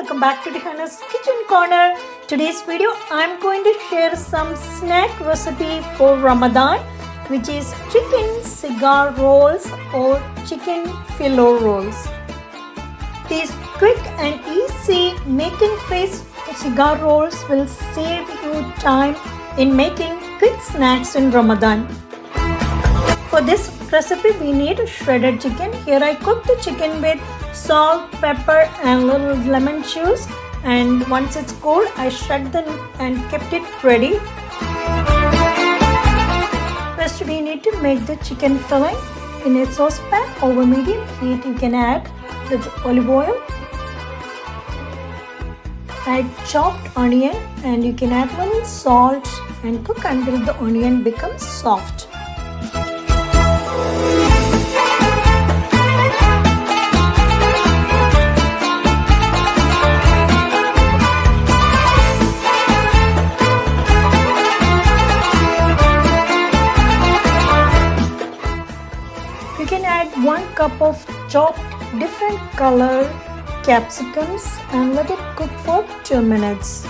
welcome back to Dihana's Kitchen Corner. Today's video I'm going to share some snack recipe for Ramadan, which is chicken cigar rolls or chicken Fillo rolls. These quick and easy make and freeze cigar rolls will save you time in making quick snacks in Ramadan. For this recipe we need shredded chicken. Here I cooked the chicken with salt, pepper and little lemon juice, and once it's cold I shred them and kept it ready. First we need to make the chicken filling. In a saucepan over medium heat you can add the olive oil, add chopped onion, and you can add little salt and cook until the onion becomes soft. You can add 1 cup of chopped different color capsicums and let it cook for 2 minutes.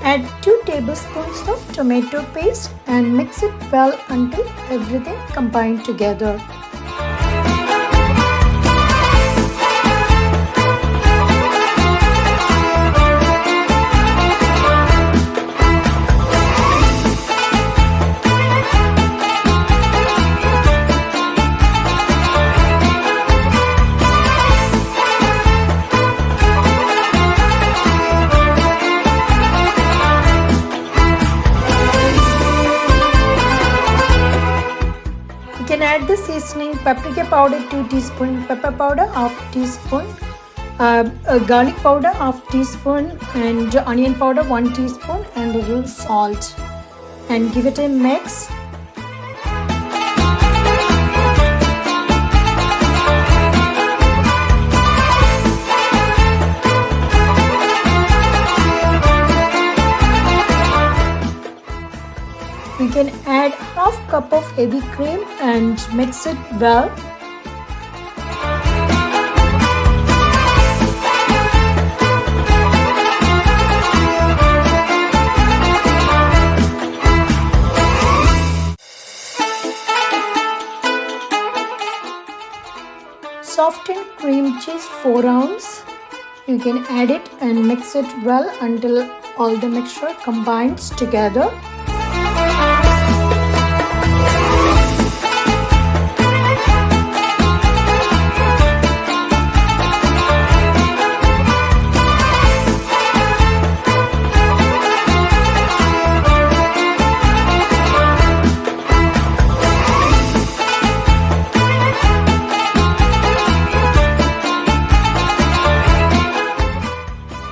Add 2 tablespoons of tomato paste and mix it well until everything combined together. You can add the seasoning: paprika powder 2 teaspoon, pepper powder half teaspoon, garlic powder half teaspoon, and onion powder 1 teaspoon, and a little salt, and give it a mix. You can add half cup of heavy cream and mix it well. Softened cream cheese 4 ounces. You can add it and mix it well until all the mixture combines together.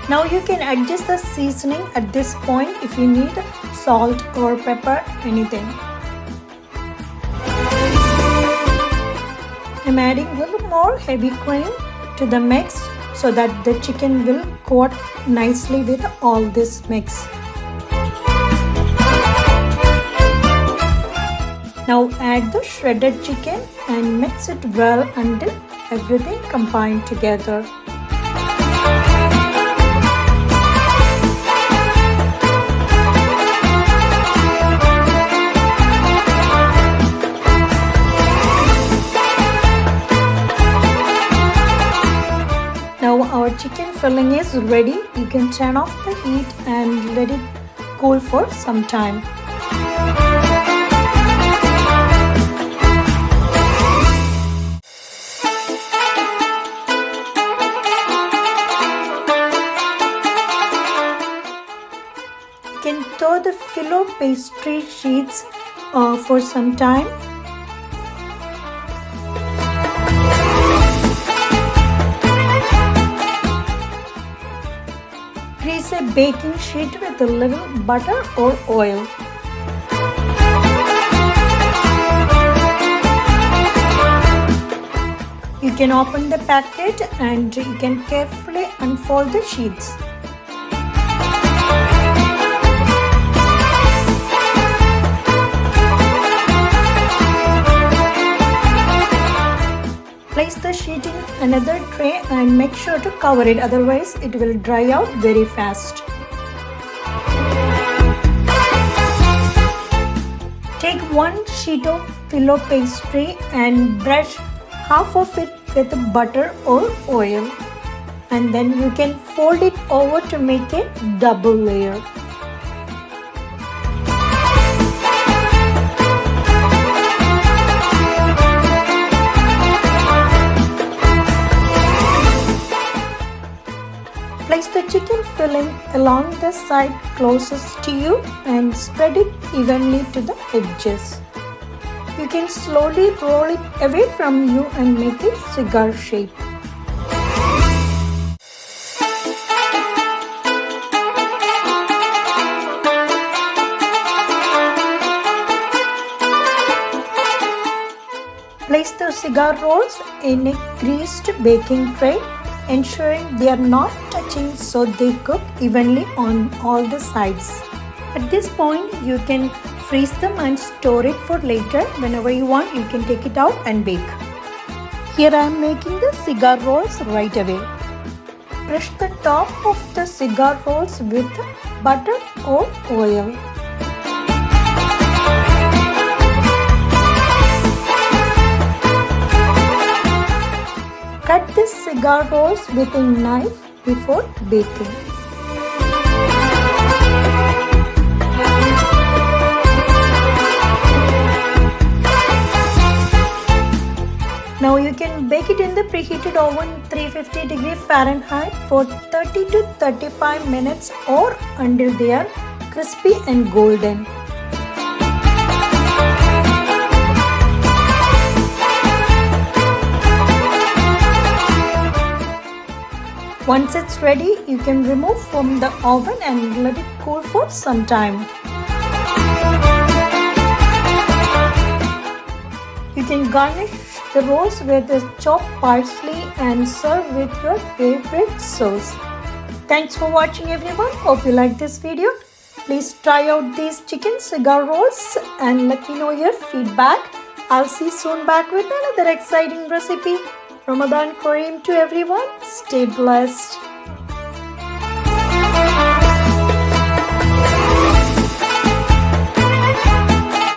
Now you can adjust the seasoning at this point if you need salt or pepper, anything. I'm adding a little more heavy cream to the mix so that the chicken will coat nicely with all this mix. Now add the shredded chicken and mix it well until everything combined together. Now our chicken filling is ready. You can turn off the heat and let it cool for some time. You can thaw the Fillo pastry sheets for some time. Grease a baking sheet with a little butter or oil. can open the packet and you can carefully unfold the sheets. Place the sheet in another tray and make sure to cover it, otherwise it will dry out very fast. Take one sheet of Fillo pastry and brush half of it with butter or oil, and then you can fold it over to make a double layer. Place the chicken filling along the side closest to you and spread it evenly to the edges. You can slowly roll it away from you and make a cigar shape. Place the cigar rolls in a greased baking tray, ensuring they are not touching so they cook evenly on all the sides. At this point, you can freeze them and store it for later. Whenever you want, you can take it out and bake. Here I am making the cigar rolls right away. Brush the top of the cigar rolls with butter or oil. Cut the cigar rolls with a knife before baking. Now you can bake it in the preheated oven 350 degree Fahrenheit for 30 to 35 minutes or until they are crispy and golden. Once it's ready, you can remove from the oven and let it cool for some time. You can garnish the rolls with the chopped parsley and serve with your favorite sauce. Thanks for watching everyone. Hope you liked this video. Please try out these chicken cigar rolls and let me know your feedback. I'll see you soon back with another exciting recipe. Ramadan Kareem to everyone. Stay blessed.